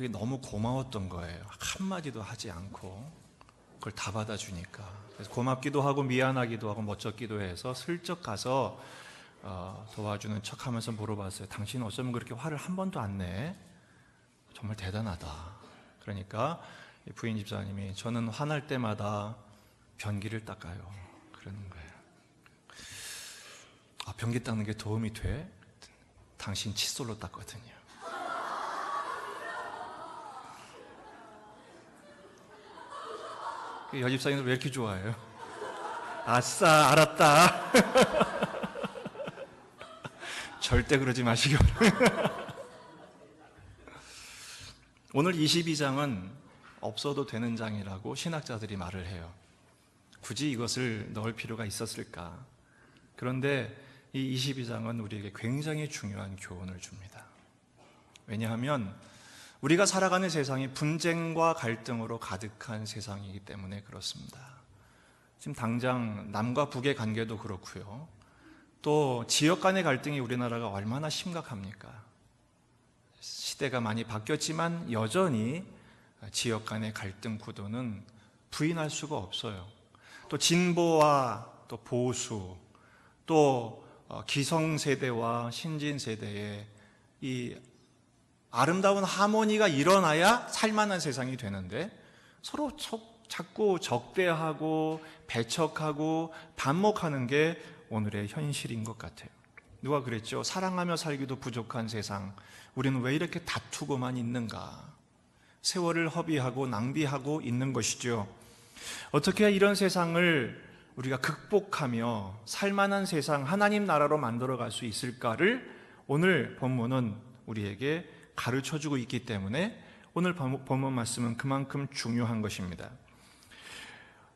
그게 너무 고마웠던 거예요. 한마디도 하지 않고 그걸 다 받아주니까. 그래서 고맙기도 하고 미안하기도 하고 멋졌기도 해서 슬쩍 가서 도와주는 척하면서 물어봤어요. 당신은 어쩌면 그렇게 화를 한 번도 안 내? 정말 대단하다. 그러니까 부인 집사님이 저는 화날 때마다 변기를 닦아요. 그러는 거예요. 변기 닦는 게 도움이 돼? 당신 칫솔로 닦거든요. 여집사님은 왜 이렇게 좋아해요? 아싸, 알았다. 절대 그러지 마시기 바랍니다. 오늘 22장은 없어도 되는 장이라고 신학자들이 말을 해요. 굳이 이것을 넣을 필요가 있었을까? 그런데 이 22장은 우리에게 굉장히 중요한 교훈을 줍니다. 왜냐하면 우리가 살아가는 세상이 분쟁과 갈등으로 가득한 세상이기 때문에 그렇습니다. 지금 당장 남과 북의 관계도 그렇고요. 또 지역 간의 갈등이 우리나라가 얼마나 심각합니까? 시대가 많이 바뀌었지만 여전히 지역 간의 갈등 구도는 부인할 수가 없어요. 또 진보와 또 보수, 또 기성세대와 신진세대의 이 아름다운 하모니가 일어나야 살만한 세상이 되는데 서로 자꾸 적대하고 배척하고 반목하는 게 오늘의 현실인 것 같아요. 누가 그랬죠? 사랑하며 살기도 부족한 세상, 우리는 왜 이렇게 다투고만 있는가? 세월을 허비하고 낭비하고 있는 것이죠. 어떻게 이런 세상을 우리가 극복하며 살만한 세상, 하나님 나라로 만들어갈 수 있을까를 오늘 본문은 우리에게 가르쳐주고 있기 때문에 오늘 본문 말씀은 그만큼 중요한 것입니다.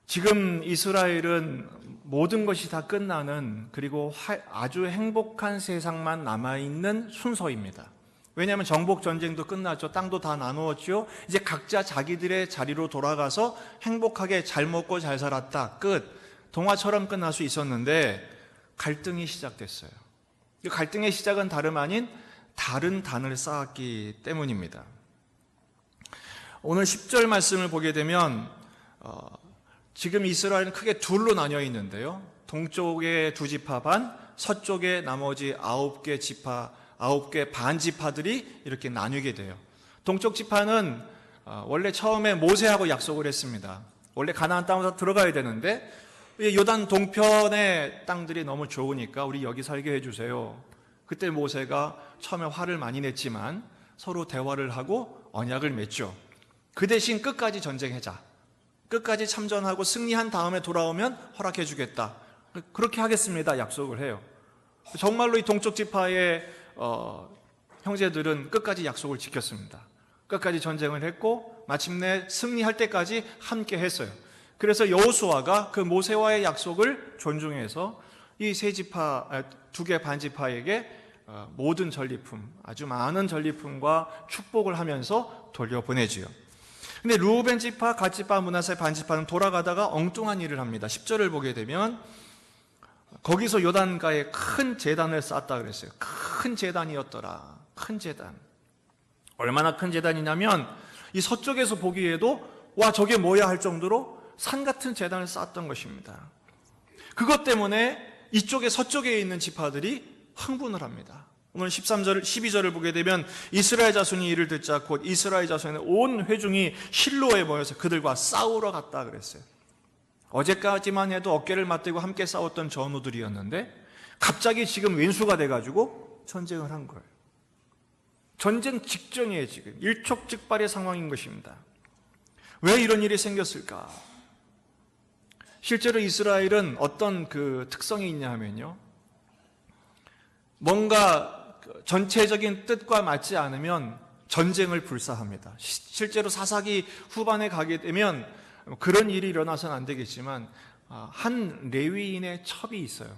지금 이스라엘은 모든 것이 다 끝나는, 그리고 아주 행복한 세상만 남아있는 순서입니다. 왜냐하면 정복 전쟁도 끝났죠. 땅도 다 나누었죠. 이제 각자 자기들의 자리로 돌아가서 행복하게 잘 먹고 잘 살았다. 끝. 동화처럼 끝날 수 있었는데 갈등이 시작됐어요. 이 갈등의 시작은 다름 아닌 다른 단을 쌓았기 때문입니다. 오늘 10절 말씀을 보게 되면 지금 이스라엘은 크게 둘로 나뉘어 있는데요. 동쪽에 두 지파 반, 서쪽에 나머지 9개 지파, 9개 반 지파들이 이렇게 나뉘게 돼요. 동쪽 지파는 원래 처음에 모세하고 약속을 했습니다. 원래 가나안 땅으로 들어가야 되는데 요단 동편의 땅들이 너무 좋으니까 우리 여기 살게 해주세요. 그때 모세가 처음에 화를 많이 냈지만 서로 대화를 하고 언약을 맺죠. 그 대신 끝까지 전쟁하자. 끝까지 참전하고 승리한 다음에 돌아오면 허락해 주겠다. 그렇게 하겠습니다. 약속을 해요. 정말로 이 동쪽 지파의 형제들은 끝까지 약속을 지켰습니다. 끝까지 전쟁을 했고 마침내 승리할 때까지 함께 했어요. 그래서 여호수아가 그 모세와의 약속을 존중해서 이 세 지파, 두 개 반 지파에게 모든 전리품, 아주 많은 전리품과 축복을 하면서 돌려보내지요. 근데 루벤 지파, 갓 지파, 므낫세 반 지파는 돌아가다가 엉뚱한 일을 합니다. 10절을 보게 되면 거기서 요단가에 큰 제단을 쌓았다 그랬어요. 큰 제단이었더라. 큰 제단. 얼마나 큰 제단이냐면 이 서쪽에서 보기에도 와 저게 뭐야 할 정도로 산 같은 제단을 쌓았던 것입니다. 그것 때문에 이쪽에 서쪽에 있는 지파들이 흥분을 합니다. 오늘 13절, 12절을 보게 되면 이스라엘 자손이 이를 듣자 곧 이스라엘 자손의 온 회중이 실로에 모여서 그들과 싸우러 갔다 그랬어요. 어제까지만 해도 어깨를 맞대고 함께 싸웠던 전우들이었는데 갑자기 지금 왼수가 돼가지고 전쟁을 한 거예요. 전쟁 직전이에요. 지금 일촉즉발의 상황인 것입니다. 왜 이런 일이 생겼을까? 실제로 이스라엘은 어떤 그 특성이 있냐 하면요, 뭔가 전체적인 뜻과 맞지 않으면 전쟁을 불사합니다. 실제로 사사기 후반에 가게 되면 그런 일이 일어나서는 안 되겠지만 한 레위인의 첩이 있어요.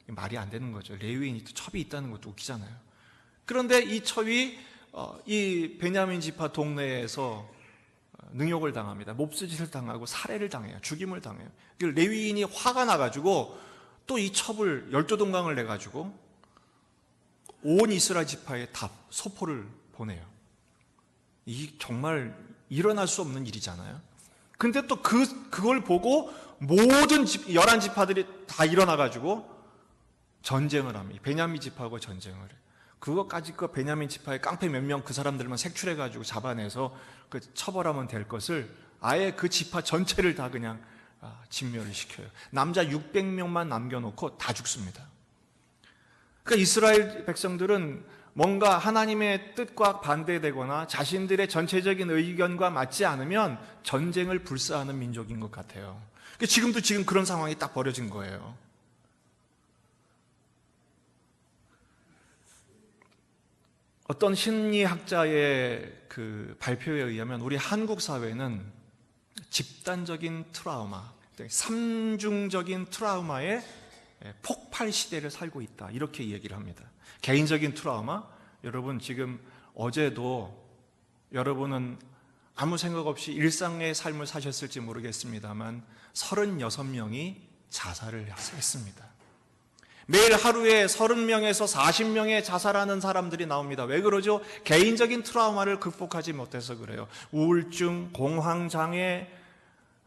말이 안 되는 거죠. 레위인이 첩이 있다는 것도 웃기잖아요. 그런데 이 첩이 이 베냐민 지파 동네에서 능욕을 당합니다. 몹쓸짓을 당하고 살해를 당해요. 죽임을 당해요. 레위인이 화가 나가지고 또 이 첩을 12동강을 내가지고 온 이스라엘 지파에 다 소포를 보내요. 이 정말 일어날 수 없는 일이잖아요. 근데 또 그걸 보고 모든 11지파들이 다 일어나가지고 전쟁을 합니다. 베냐민 지파하고 전쟁을 해요. 그거까지 그 베냐민 지파의 깡패 몇 명 그 사람들만 색출해가지고 잡아내서 그 처벌하면 될 것을 아예 그 지파 전체를 다 그냥 진멸을 시켜요. 남자 600명만 남겨놓고 다 죽습니다. 그러니까 이스라엘 백성들은 뭔가 하나님의 뜻과 반대되거나 자신들의 전체적인 의견과 맞지 않으면 전쟁을 불사하는 민족인 것 같아요. 지금도 그런 상황이 딱 벌어진 거예요. 어떤 심리학자의 그 발표에 의하면 우리 한국 사회는 집단적인 트라우마, 삼중적인 트라우마의 폭발 시대를 살고 있다, 이렇게 얘기를 합니다. 개인적인 트라우마, 여러분 지금 어제도 여러분은 아무 생각 없이 일상의 삶을 사셨을지 모르겠습니다만 36명이 자살을 했습니다. 매일 하루에 30명에서 40명의 자살하는 사람들이 나옵니다. 왜 그러죠? 개인적인 트라우마를 극복하지 못해서 그래요. 우울증,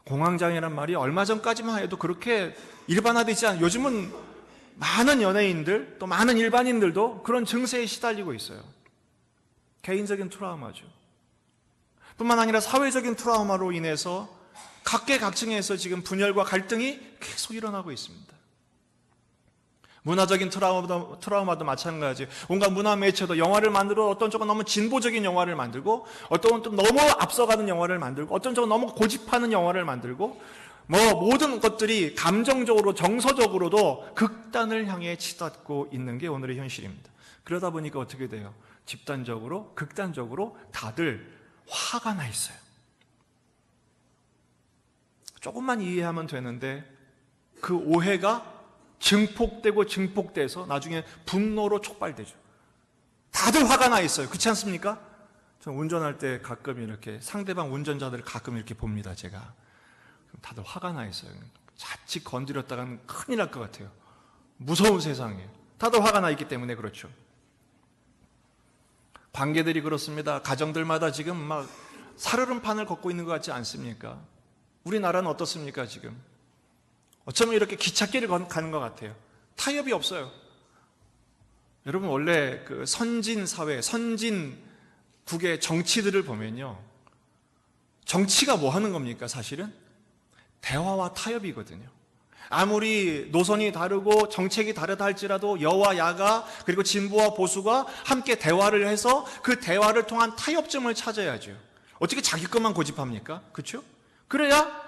공황장애란 말이 얼마 전까지만 해도 그렇게 일반화되지 않아요. 요즘은 많은 연예인들, 또 많은 일반인들도 그런 증세에 시달리고 있어요. 개인적인 트라우마죠. 뿐만 아니라 사회적인 트라우마로 인해서 각계각층에서 지금 분열과 갈등이 계속 일어나고 있습니다. 문화적인 트라우마도 마찬가지예요. 온갖 문화 매체도 영화를 만들어 어떤 쪽은 너무 진보적인 영화를 만들고, 어떤 쪽은 너무 앞서가는 영화를 만들고, 어떤 쪽은 너무 고집하는 영화를 만들고, 모든 것들이 감정적으로 정서적으로도 극단을 향해 치닫고 있는 게 오늘의 현실입니다. 그러다 보니까 어떻게 돼요? 집단적으로, 극단적으로 다들 화가 나 있어요. 조금만 이해하면 되는데 그 오해가 증폭돼서 나중에 분노로 촉발되죠. 다들 화가 나 있어요. 그렇지 않습니까? 저는 운전할 때 가끔 이렇게 상대방 운전자들을 가끔 이렇게 봅니다. 제가 다들 화가 나 있어요. 자칫 건드렸다가는 큰일 날 것 같아요. 무서운 세상이에요. 다들 화가 나 있기 때문에 그렇죠. 관계들이 그렇습니다. 가정들마다 지금 막 살얼음판을 걷고 있는 것 같지 않습니까? 우리나라는 어떻습니까 지금? 어쩌면 이렇게 기찻길을 가는 것 같아요. 타협이 없어요. 여러분 원래 그 선진 사회, 선진국의 정치들을 보면요, 정치가 뭐 하는 겁니까? 사실은 대화와 타협이거든요. 아무리 노선이 다르고 정책이 다르다 할지라도 여와 야가, 그리고 진보와 보수가 함께 대화를 해서 그 대화를 통한 타협점을 찾아야죠. 어떻게 자기 것만 고집합니까? 그렇죠? 그래야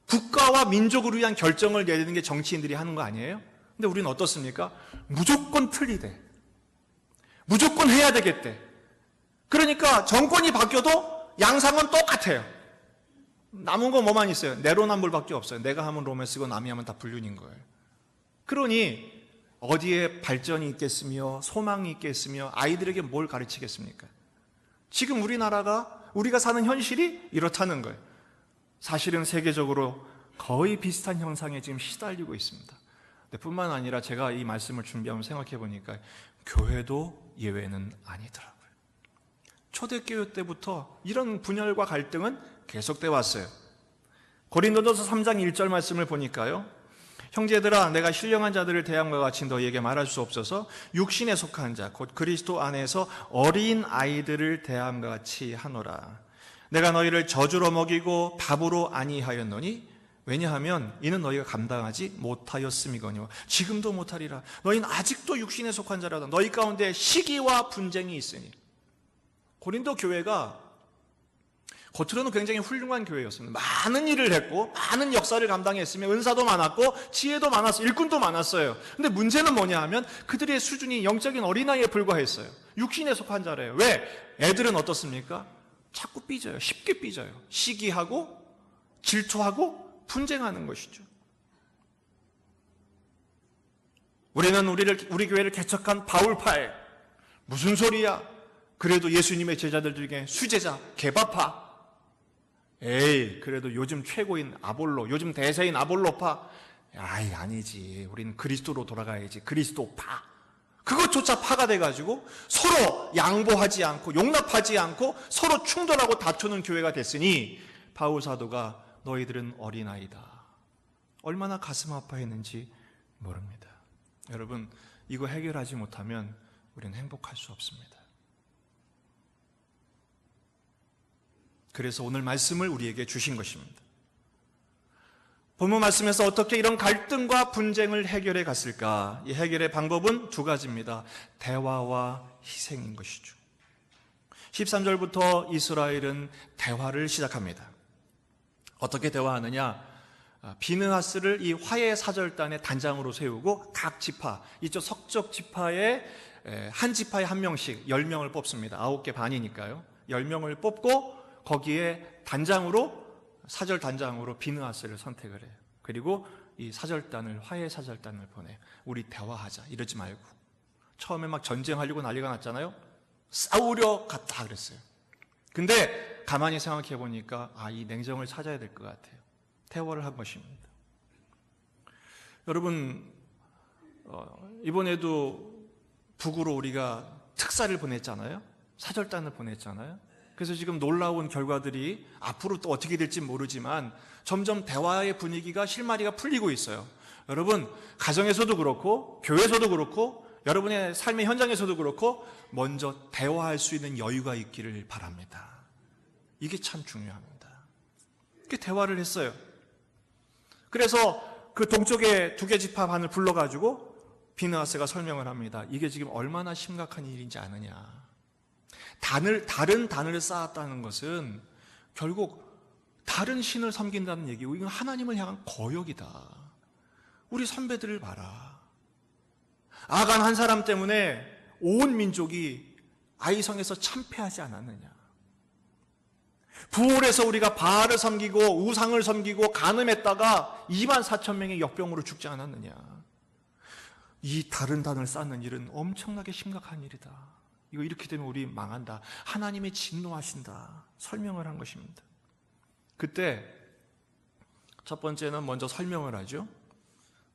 국가와 민족을 위한 결정을 내리는 게 정치인들이 하는 거 아니에요? 근데 우리는 어떻습니까? 무조건 틀리대. 무조건 해야 되겠대. 그러니까 정권이 바뀌어도 양상은 똑같아요. 남은 거 뭐만 있어요? 내로남불밖에 없어요. 내가 하면 로맨스고 남이 하면 다 불륜인 거예요. 그러니 어디에 발전이 있겠으며 소망이 있겠으며 아이들에게 뭘 가르치겠습니까? 지금 우리가 사는 현실이 이렇다는 거예요. 사실은 세계적으로 거의 비슷한 형상에 지금 시달리고 있습니다. 뿐만 아니라 제가 이 말씀을 준비하면서 생각해 보니까 교회도 예외는 아니더라고요. 초대교회 때부터 이런 분열과 갈등은 계속돼 왔어요. 고린도전서 3장 1절 말씀을 보니까요, 형제들아 내가 신령한 자들을 대함과 같이 너희에게 말할 수 없어서 육신에 속한 자 곧 그리스도 안에서 어린 아이들을 대함과 같이 하노라. 내가 너희를 저주로 먹이고 밥으로 아니하였노니 왜냐하면 이는 너희가 감당하지 못하였음이거니와 지금도 못하리라. 너희는 아직도 육신에 속한 자라다. 너희 가운데 시기와 분쟁이 있으니. 고린도 교회가 겉으로는 굉장히 훌륭한 교회였습니다. 많은 일을 했고 많은 역사를 감당했으며 은사도 많았고 지혜도 많았어요. 일꾼도 많았어요. 근데 문제는 뭐냐 하면 그들의 수준이 영적인 어린아이에 불과했어요. 육신에 속한 자래요. 왜? 애들은 어떻습니까? 자꾸 삐져요. 쉽게 삐져요. 시기하고 질투하고 분쟁하는 것이죠. 우리는 우리 교회를 개척한 바울파에 무슨 소리야? 그래도 예수님의 제자들 중에 수제자, 개바파. 에이, 그래도 요즘 최고인 아볼로, 요즘 대세인 아볼로파. 아니지. 우린 그리스도로 돌아가야지. 그리스도파. 그것조차 파가 돼가지고 서로 양보하지 않고 용납하지 않고 서로 충돌하고 다투는 교회가 됐으니 바울 사도가 너희들은 어린아이다. 얼마나 가슴 아파했는지 모릅니다. 여러분, 이거 해결하지 못하면 우리는 행복할 수 없습니다. 그래서 오늘 말씀을 우리에게 주신 것입니다. 본문 말씀에서 어떻게 이런 갈등과 분쟁을 해결해 갔을까? 이 해결의 방법은 두 가지입니다. 대화와 희생인 것이죠. 13절부터 이스라엘은 대화를 시작합니다. 어떻게 대화하느냐? 비느하스를 이 화해 사절단의 단장으로 세우고 각 지파, 이쪽 석적 지파의 한 지파에 한 명씩 10명을 뽑습니다. 9개 반이니까요. 10명을 뽑고 거기에 단장으로, 사절 단장으로 비느하스를 선택을 해요. 그리고 이 사절단을, 화해 사절단을 보내요. 우리 대화하자, 이러지 말고. 처음에 막 전쟁하려고 난리가 났잖아요. 싸우려 갔다 그랬어요. 근데 가만히 생각해 보니까 이 냉정을 찾아야 될 것 같아요. 대화를 한 것입니다. 여러분, 이번에도 북으로 우리가 특사를 보냈잖아요. 사절단을 보냈잖아요. 그래서 지금 놀라운 결과들이 앞으로 또 어떻게 될지 모르지만 점점 대화의 분위기가 실마리가 풀리고 있어요. 여러분, 가정에서도 그렇고 교회에서도 그렇고 여러분의 삶의 현장에서도 그렇고 먼저 대화할 수 있는 여유가 있기를 바랍니다. 이게 참 중요합니다. 이렇게 대화를 했어요. 그래서 그 동쪽의 2개 지파 반을 불러가지고 비느하스가 설명을 합니다. 이게 지금 얼마나 심각한 일인지 아느냐. 다른 단을 쌓았다는 것은 결국 다른 신을 섬긴다는 얘기고, 이건 하나님을 향한 거역이다. 우리 선배들을 봐라. 아간 한 사람 때문에 온 민족이 아이성에서 참패하지 않았느냐. 부올에서 우리가 바알을 섬기고 우상을 섬기고 간음했다가 24,000명의 역병으로 죽지 않았느냐. 이 다른 단을 쌓는 일은 엄청나게 심각한 일이다. 이거 이렇게 되면 우리 망한다. 하나님이 진노하신다. 설명을 한 것입니다. 그때 첫 번째는 먼저 설명을 하죠.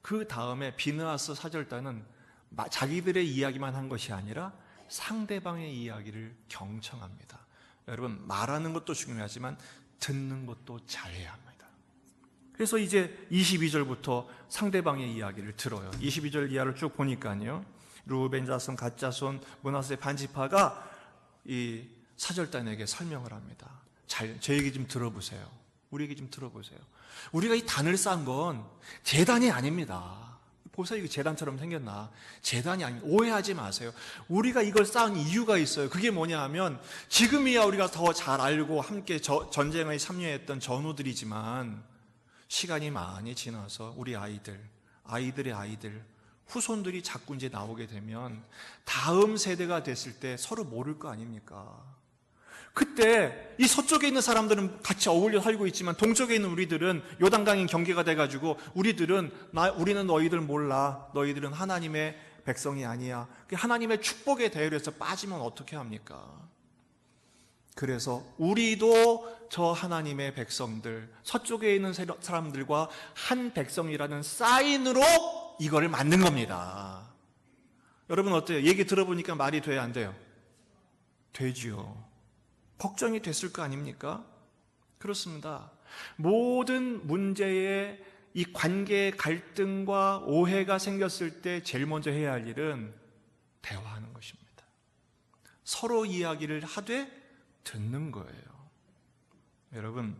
그 다음에 비느하스 사절단은 자기들의 이야기만 한 것이 아니라 상대방의 이야기를 경청합니다. 여러분, 말하는 것도 중요하지만 듣는 것도 잘해야 합니다. 그래서 이제 22절부터 상대방의 이야기를 들어요. 22절 이하를 쭉 보니까요, 루벤 자손, 갓 자손, 므낫세 반지파가 이 사절단에게 설명을 합니다. 제 얘기 좀 들어보세요. 우리 얘기 좀 들어보세요. 우리가 이 단을 쌓은 건 제단이 아닙니다. 보세요, 이게 제단처럼 생겼나? 제단이 아닙니다. 오해하지 마세요. 우리가 이걸 쌓은 이유가 있어요. 그게 뭐냐 하면 지금이야 우리가 더 잘 알고 함께 전쟁에 참여했던 전우들이지만 시간이 많이 지나서 우리 아이들의 아이들, 후손들이 자꾸 이제 나오게 되면 다음 세대가 됐을 때 서로 모를 거 아닙니까? 그때 이 서쪽에 있는 사람들은 같이 어울려 살고 있지만 동쪽에 있는 우리들은 요단강인 경계가 돼가지고 우리는 너희들 몰라. 너희들은 하나님의 백성이 아니야. 하나님의 축복의 대열에서 빠지면 어떻게 합니까? 그래서 우리도 저 하나님의 백성들, 서쪽에 있는 사람들과 한 백성이라는 사인으로 이거를 만든 겁니다. 여러분 어때요? 얘기 들어보니까 말이 돼요, 안 돼요? 되지요. 걱정이 됐을 거 아닙니까? 그렇습니다. 모든 문제에 이 관계의 갈등과 오해가 생겼을 때 제일 먼저 해야 할 일은 대화하는 것입니다. 서로 이야기를 하되 듣는 거예요. 여러분,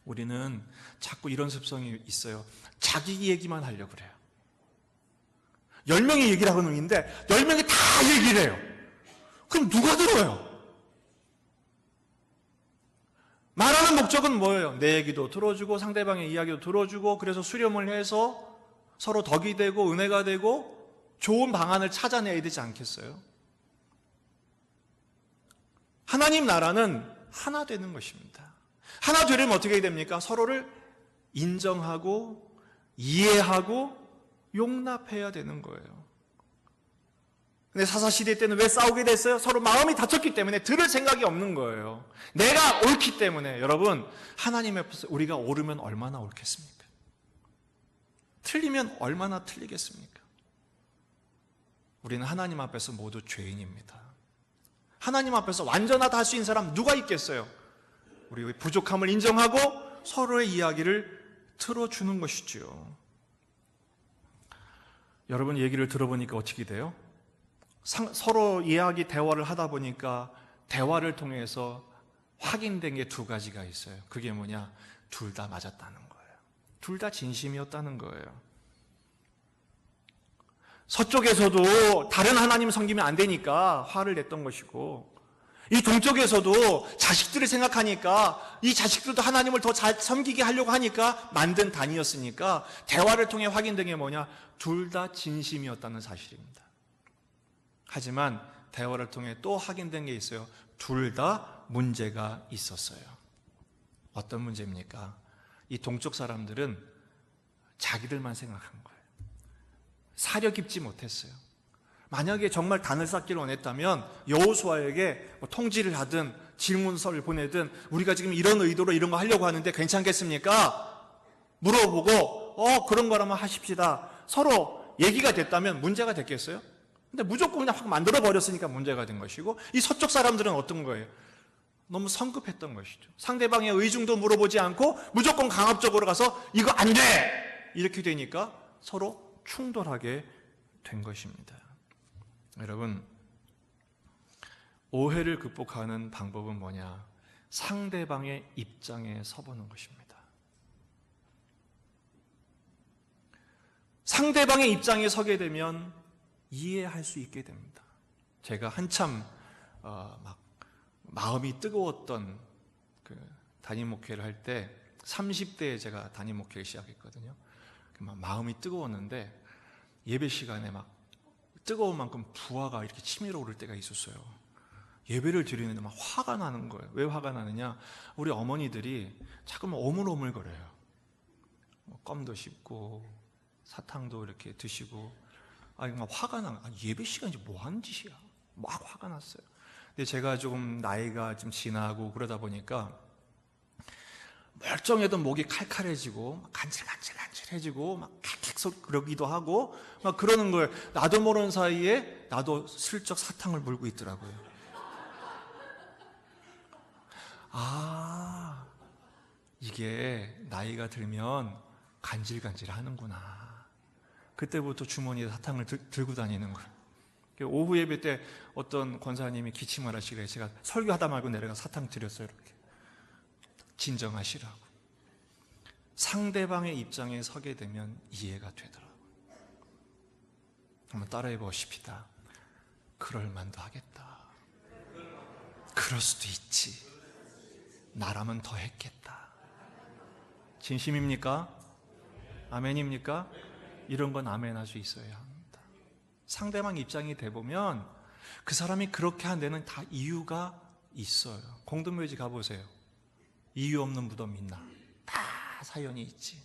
우리는 자꾸 이런 습성이 있어요. 자기 얘기만 하려고 그래요. 10명이 얘기를 하고 있는데 10명이 다 얘기를 해요. 그럼 누가 들어요? 말하는 목적은 뭐예요? 내 얘기도 들어주고 상대방의 이야기도 들어주고, 그래서 수렴을 해서 서로 덕이 되고 은혜가 되고 좋은 방안을 찾아내야 되지 않겠어요? 하나님 나라는 하나 되는 것입니다. 하나 되려면 어떻게 됩니까? 서로를 인정하고 이해하고 용납해야 되는 거예요. 근데 사사시대 때는 왜 싸우게 됐어요? 서로 마음이 다쳤기 때문에 들을 생각이 없는 거예요. 내가 옳기 때문에. 여러분, 하나님 앞에서 우리가 옳으면 얼마나 옳겠습니까? 틀리면 얼마나 틀리겠습니까? 우리는 하나님 앞에서 모두 죄인입니다. 하나님 앞에서 완전하다 할 수 있는 사람 누가 있겠어요? 우리의 부족함을 인정하고 서로의 이야기를 들어주는 것이지요. 여러분 얘기를 들어보니까 어떻게 돼요? 서로 이야기 대화를 하다 보니까 대화를 통해서 확인된 게 두 가지가 있어요. 그게 뭐냐? 둘 다 맞았다는 거예요. 둘 다 진심이었다는 거예요. 서쪽에서도 다른 하나님 섬기면 안 되니까 화를 냈던 것이고, 이 동쪽에서도 자식들을 생각하니까 이 자식들도 하나님을 더 잘 섬기게 하려고 하니까 만든 단이었으니까 대화를 통해 확인된 게 뭐냐? 둘 다 진심이었다는 사실입니다. 하지만 대화를 통해 또 확인된 게 있어요. 둘 다 문제가 있었어요. 어떤 문제입니까? 이 동쪽 사람들은 자기들만 생각한 거예요. 사려 깊지 못했어요. 만약에 정말 단을 쌓기를 원했다면 여호수아에게 통지를 하든 질문서를 보내든 우리가 지금 이런 의도로 이런 거 하려고 하는데 괜찮겠습니까? 물어보고 그런 거라면 하십시다. 서로 얘기가 됐다면 문제가 됐겠어요? 근데 무조건 그냥 확 만들어 버렸으니까 문제가 된 것이고, 이 서쪽 사람들은 어떤 거예요? 너무 성급했던 것이죠. 상대방의 의중도 물어보지 않고 무조건 강압적으로 가서 이거 안 돼! 이렇게 되니까 서로 충돌하게 된 것입니다. 여러분, 오해를 극복하는 방법은 뭐냐? 상대방의 입장에 서보는 것입니다. 상대방의 입장에 서게 되면 이해할 수 있게 됩니다. 제가 한참 막 마음이 뜨거웠던 그 담임 목회를 할 때 30대에 제가 담임 목회를 시작했거든요. 막 마음이 뜨거웠는데 예배 시간에 막 뜨거운 만큼 부하가 이렇게 치밀어 오를 때가 있었어요. 예배를 드리는데 막 화가 나는 거예요. 왜 화가 나느냐? 우리 어머니들이 자꾸만 오물오물거려요. 껌도 씹고 사탕도 이렇게 드시고, 막 화가 나. 예배 시간이 뭐 하는 짓이야? 막 화가 났어요. 근데 제가 조금 나이가 좀 지나고 그러다 보니까 멀쩡해도 목이 칼칼해지고 간질간질해지고 막 킥킥 그러기도 하고 막 그러는 거예요. 나도 모르는 사이에 나도 슬쩍 사탕을 물고 있더라고요. 이게 나이가 들면 간질간질 하는구나. 그때부터 주머니에 사탕을 들고 다니는 거예요. 오후 예배 때 어떤 권사님이 기침을 하시길래 제가 설교하다 말고 내려가 사탕 드렸어요. 이렇게 진정하시라고. 상대방의 입장에 서게 되면 이해가 되더라고요. 한번 따라해 보십시다. 그럴 만도 하겠다. 그럴 수도 있지. 나라면 더 했겠다. 진심입니까? 아멘입니까? 이런 건 아멘 할 수 있어야 합니다. 상대방 입장이 돼보면 그 사람이 그렇게 한 데는 다 이유가 있어요. 공동묘지 가보세요. 이유 없는 무덤 있나? 다 사연이 있지.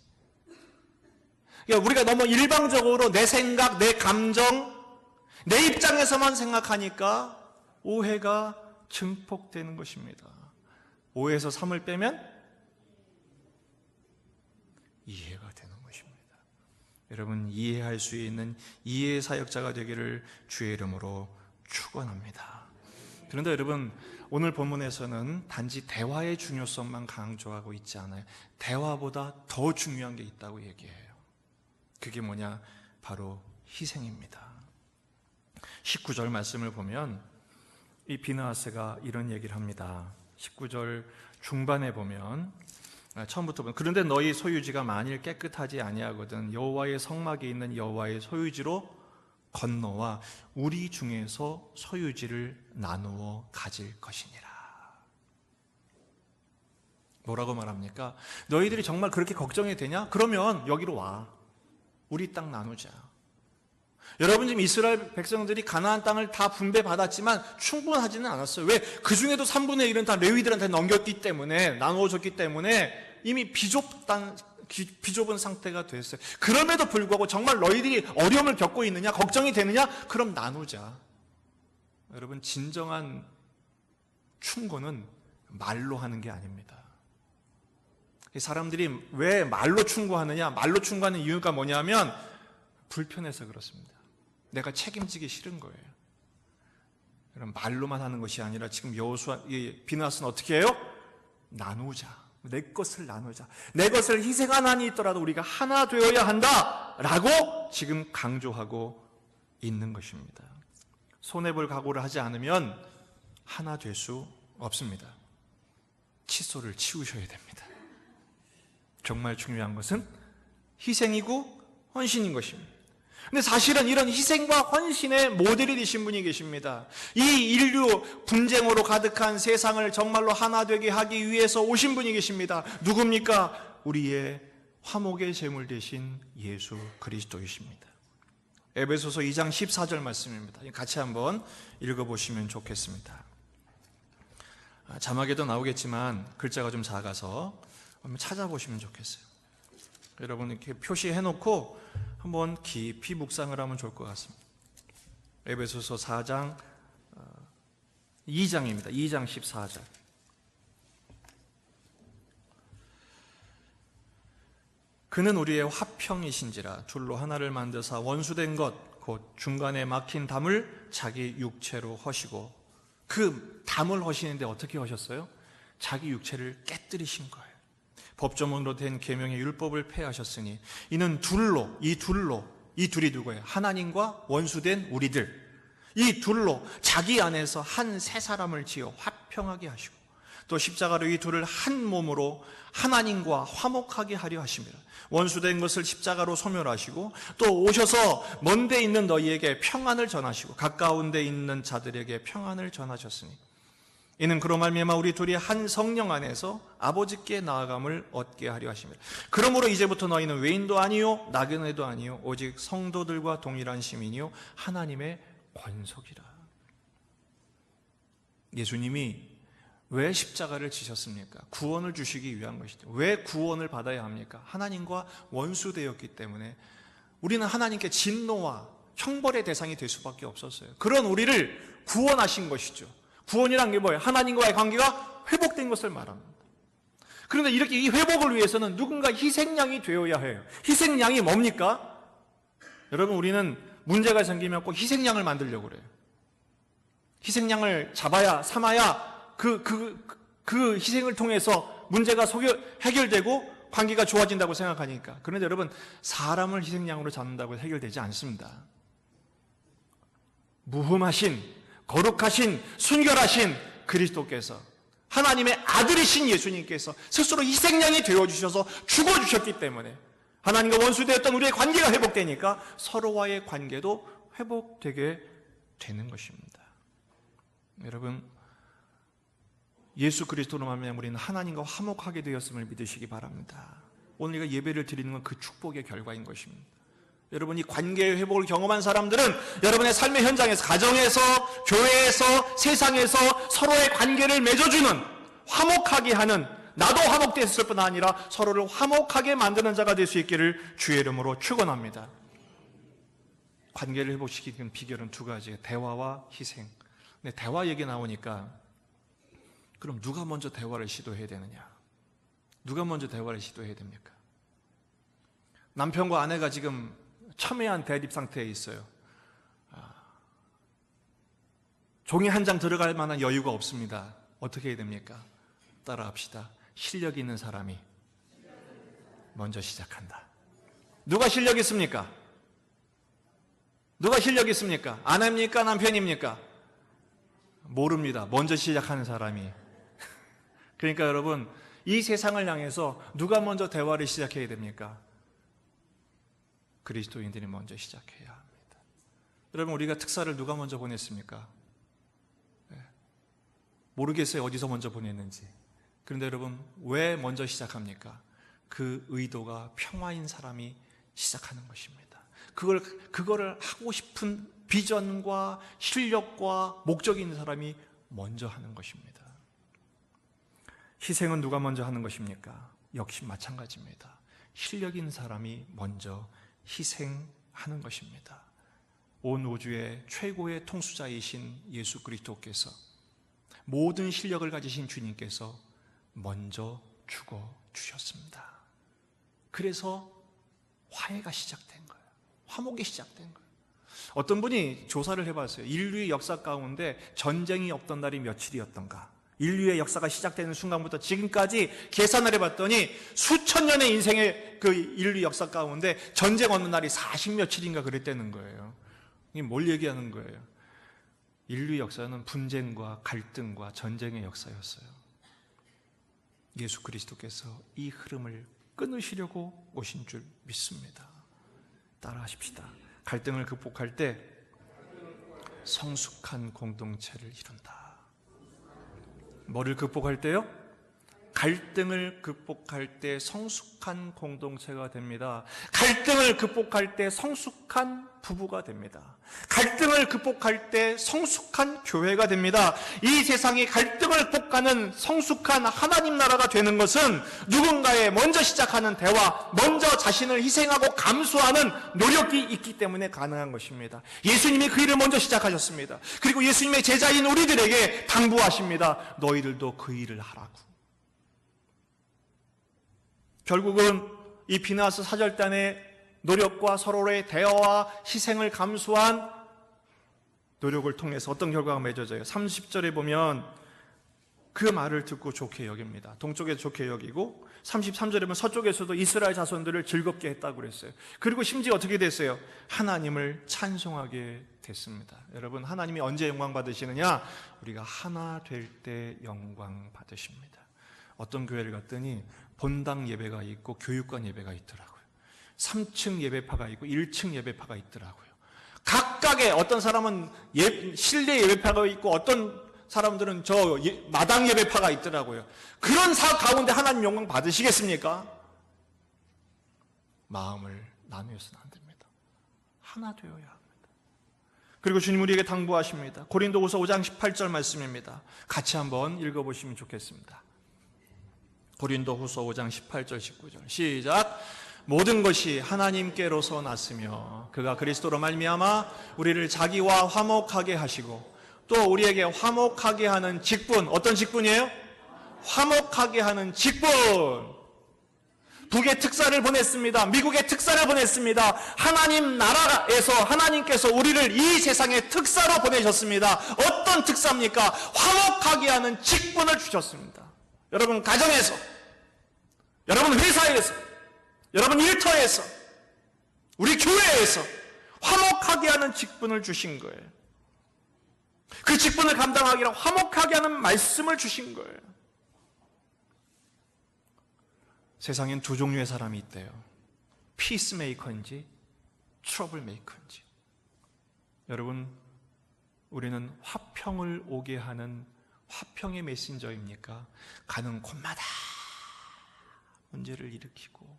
그러니까 우리가 너무 일방적으로 내 생각, 내 감정, 내 입장에서만 생각하니까 오해가 증폭되는 것입니다. 오해에서 3을 빼면 이해가 되는 것입니다. 여러분, 이해할 수 있는 이해의 사역자가 되기를 주의 이름으로 축원합니다. 그런데 여러분, 오늘 본문에서는 단지 대화의 중요성만 강조하고 있지 않아요. 대화보다 더 중요한 게 있다고 얘기해요. 그게 뭐냐? 바로 희생입니다. 19절 말씀을 보면 이 비느하스가 이런 얘기를 합니다. 19절 중반에 보면 처음부터 보면, 그런데 너희 소유지가 만일 깨끗하지 아니하거든 여호와의 성막에 있는 여호와의 소유지로 건너와 우리 중에서 소유지를 나누어 가질 것이니라. 뭐라고 말합니까? 너희들이 정말 그렇게 걱정이 되냐? 그러면 여기로 와. 우리 땅 나누자. 여러분, 지금 이스라엘 백성들이 가나안 땅을 다 분배받았지만 충분하지는 않았어요. 왜? 그 중에도 3분의 1은 다 레위들한테 넘겼기 때문에, 나누어졌기 때문에 이미 비좁은 상태가 됐어요. 그럼에도 불구하고 정말 너희들이 어려움을 겪고 있느냐, 걱정이 되느냐? 그럼 나누자. 여러분, 진정한 충고는 말로 하는 게 아닙니다. 사람들이 왜 말로 충고하느냐? 말로 충고하는 이유가 뭐냐면 불편해서 그렇습니다. 내가 책임지기 싫은 거예요. 그럼 말로만 하는 것이 아니라 지금 여호수아, 비느하스는 어떻게 해요? 나누자. 내 것을 나누자. 내 것을 희생하는 한이 있더라도 우리가 하나 되어야 한다라고 지금 강조하고 있는 것입니다. 손해볼 각오를 하지 않으면 하나 될 수 없습니다. 칫솔을 치우셔야 됩니다. 정말 중요한 것은 희생이고 헌신인 것입니다. 근데 사실은 이런 희생과 헌신의 모델이 되신 분이 계십니다. 이 인류 분쟁으로 가득한 세상을 정말로 하나 되게 하기 위해서 오신 분이 계십니다. 누굽니까? 우리의 화목의 제물 되신 예수 그리스도이십니다. 에베소서 2장 14절 말씀입니다. 같이 한번 읽어보시면 좋겠습니다. 자막에도 나오겠지만 글자가 좀 작아서 한번 찾아보시면 좋겠어요. 여러분 이렇게 표시해놓고 한번 깊이 묵상을 하면 좋을 것 같습니다. 에베소서 4장 2장입니다. 2장 14절. 그는 우리의 화평이신지라 둘로 하나를 만드사 원수된 것 곧 중간에 막힌 담을 자기 육체로 허시고, 그 담을 허시는데 어떻게 하셨어요? 자기 육체를 깨뜨리신 거예요. 법조문으로 된 계명의 율법을 폐하셨으니 이는 이 둘이 누구예요? 하나님과 원수된 우리들, 이 둘로 자기 안에서 한 새 사람을 지어 화평하게 하시고, 또 십자가로 이 둘을 한 몸으로 하나님과 화목하게 하려 하십니다. 원수된 것을 십자가로 소멸하시고, 또 오셔서 먼데 있는 너희에게 평안을 전하시고 가까운 데 있는 자들에게 평안을 전하셨으니 이는 그로 말미암아 우리 둘이 한 성령 안에서 아버지께 나아감을 얻게 하려 하십니다. 그러므로 이제부터 너희는 외인도 아니요 나그네도 아니요 오직 성도들과 동일한 시민이요 하나님의 권속이라. 예수님이 왜 십자가를 지셨습니까? 구원을 주시기 위한 것이죠. 왜 구원을 받아야 합니까? 하나님과 원수되었기 때문에 우리는 하나님께 진노와 형벌의 대상이 될 수밖에 없었어요. 그런 우리를 구원하신 것이죠. 구원이란 게 뭐예요? 하나님과의 관계가 회복된 것을 말합니다. 그런데 이렇게 이 회복을 위해서는 누군가 희생양이 되어야 해요. 희생양이 뭡니까? 여러분, 우리는 문제가 생기면 꼭 희생양을 만들려고 그래요. 희생양을 잡아야, 삼아야 그 희생을 통해서 문제가 해결되고 관계가 좋아진다고 생각하니까. 그런데 여러분, 사람을 희생양으로 잡는다고 해결되지 않습니다. 무흠하신, 거룩하신, 순결하신 그리스도께서, 하나님의 아들이신 예수님께서 스스로 희생양이 되어주셔서 죽어주셨기 때문에 하나님과 원수되었던 우리의 관계가 회복되니까 서로와의 관계도 회복되게 되는 것입니다. 여러분, 예수 그리스도로 말미암아 우리는 하나님과 화목하게 되었음을 믿으시기 바랍니다. 오늘 우리가 예배를 드리는 건 그 축복의 결과인 것입니다. 여러분이 관계의 회복을 경험한 사람들은 여러분의 삶의 현장에서, 가정에서, 교회에서, 세상에서 서로의 관계를 맺어주는, 화목하게 하는, 나도 화목됐을 뿐 아니라 서로를 화목하게 만드는 자가 될 수 있기를 주의 이름으로 축원합니다. 관계를 회복시키는 비결은 두 가지예요. 대화와 희생. 근데 대화 얘기 나오니까 그럼 누가 먼저 대화를 시도해야 되느냐? 누가 먼저 대화를 시도해야 됩니까? 남편과 아내가 지금 첨예한 대립 상태에 있어요. 종이 한 장 들어갈 만한 여유가 없습니다. 어떻게 해야 됩니까? 따라합시다. 실력 있는 사람이 먼저 시작한다. 누가 실력 있습니까? 누가 실력 있습니까? 아내입니까? 남편입니까? 모릅니다. 먼저 시작하는 사람이. 그러니까 여러분, 이 세상을 향해서 누가 먼저 대화를 시작해야 됩니까? 그리스도인들이 먼저 시작해야 합니다. 여러분, 우리가 특사를 누가 먼저 보냈습니까? 모르겠어요. 어디서 먼저 보냈는지. 그런데 여러분, 왜 먼저 시작합니까? 그 의도가 평화인 사람이 시작하는 것입니다. 그거를 하고 싶은 비전과 실력과 목적이 있는 사람이 먼저 하는 것입니다. 희생은 누가 먼저 하는 것입니까? 역시 마찬가지입니다. 실력 있는 사람이 먼저 희생하는 것입니다. 온 우주의 최고의 통수자이신 예수 그리스도께서, 모든 실력을 가지신 주님께서 먼저 죽어주셨습니다. 그래서 화해가 시작된 거예요. 화목이 시작된 거예요. 어떤 분이 조사를 해봤어요. 인류의 역사 가운데 전쟁이 없던 날이 며칠이었던가. 인류의 역사가 시작되는 순간부터 지금까지 계산을 해봤더니 수천 년의 인생의 그 인류 역사 가운데 전쟁 없는 날이 40며칠인가 그랬다는 거예요. 이게 뭘 얘기하는 거예요? 인류 역사는 분쟁과 갈등과 전쟁의 역사였어요. 예수 그리스도께서 이 흐름을 끊으시려고 오신 줄 믿습니다. 따라하십시다. 갈등을 극복할 때 성숙한 공동체를 이룬다. 뭐를 극복할 때요? 갈등을 극복할 때 성숙한 공동체가 됩니다. 갈등을 극복할 때 성숙한 부부가 됩니다. 갈등을 극복할 때 성숙한 교회가 됩니다. 이 세상이 갈등을 극복하는 성숙한 하나님 나라가 되는 것은 누군가의 먼저 시작하는 대화, 먼저 자신을 희생하고 감수하는 노력이 있기 때문에 가능한 것입니다. 예수님이 그 일을 먼저 시작하셨습니다. 그리고 예수님의 제자인 우리들에게 당부하십니다. 너희들도 그 일을 하라고. 결국은 이 비나스 사절단의 노력과 서로의 대화와 희생을 감수한 노력을 통해서 어떤 결과가 맺어져요? 30절에 보면 그 말을 듣고 좋게 여깁니다. 동쪽에서 좋게 여기고 33절에 보면 서쪽에서도 이스라엘 자손들을 즐겁게 했다고 그랬어요. 그리고 심지어 어떻게 됐어요? 하나님을 찬송하게 됐습니다. 여러분, 하나님이 언제 영광 받으시느냐? 우리가 하나 될 때 영광 받으십니다. 어떤 교회를 갔더니 본당 예배가 있고 교육관 예배가 있더라고요. 3층 예배파가 있고 1층 예배파가 있더라고요. 각각의 어떤 사람은 실내 예배파가 있고 어떤 사람들은 저 마당 예배파가 있더라고요. 그런 가운데 하나님 영광 받으시겠습니까? 마음을 나누어서는 안 됩니다. 하나 되어야 합니다. 그리고 주님 우리에게 당부하십니다. 고린도후서 5장 18절 말씀입니다. 같이 한번 읽어보시면 좋겠습니다. 고린도후서 5장 18절 19절 시작. 모든 것이 하나님께로서 났으며 그가 그리스도로 말미암아 우리를 자기와 화목하게 하시고 또 우리에게 화목하게 하는 직분, 어떤 직분이에요? 화목하게 하는 직분. 북에 특사를 보냈습니다. 미국에 특사를 보냈습니다. 하나님 나라에서 하나님께서 우리를 이 세상의 특사로 보내셨습니다. 어떤 특사입니까? 화목하게 하는 직분을 주셨습니다. 여러분 가정에서, 여러분 회사에서, 여러분 일터에서, 우리 교회에서 화목하게 하는 직분을 주신 거예요. 그 직분을 감당하기로 화목하게 하는 말씀을 주신 거예요. 세상엔 두 종류의 사람이 있대요. 피스메이커인지 트러블메이커인지. 여러분, 우리는 화평을 오게 하는 화평의 메신저입니까? 가는 곳마다 문제를 일으키고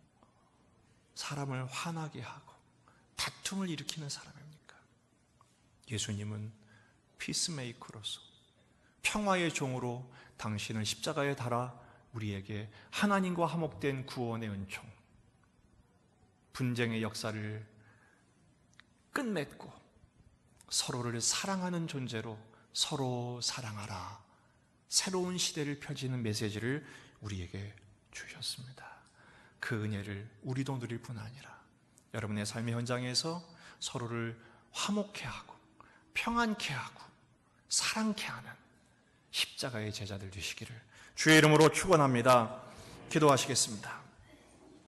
사람을 화나게 하고 다툼을 일으키는 사람입니까? 예수님은 피스메이커로서 평화의 종으로 당신을 십자가에 달아 우리에게 하나님과 화목된 구원의 은총, 분쟁의 역사를 끝맺고 서로를 사랑하는 존재로 서로 사랑하라, 새로운 시대를 펼치는 메시지를 우리에게 주셨습니다. 그 은혜를 우리도 누릴 뿐 아니라 여러분의 삶의 현장에서 서로를 화목케 하고 평안케 하고 사랑케 하는 십자가의 제자들 되시기를 주의 이름으로 축원합니다. 기도하시겠습니다.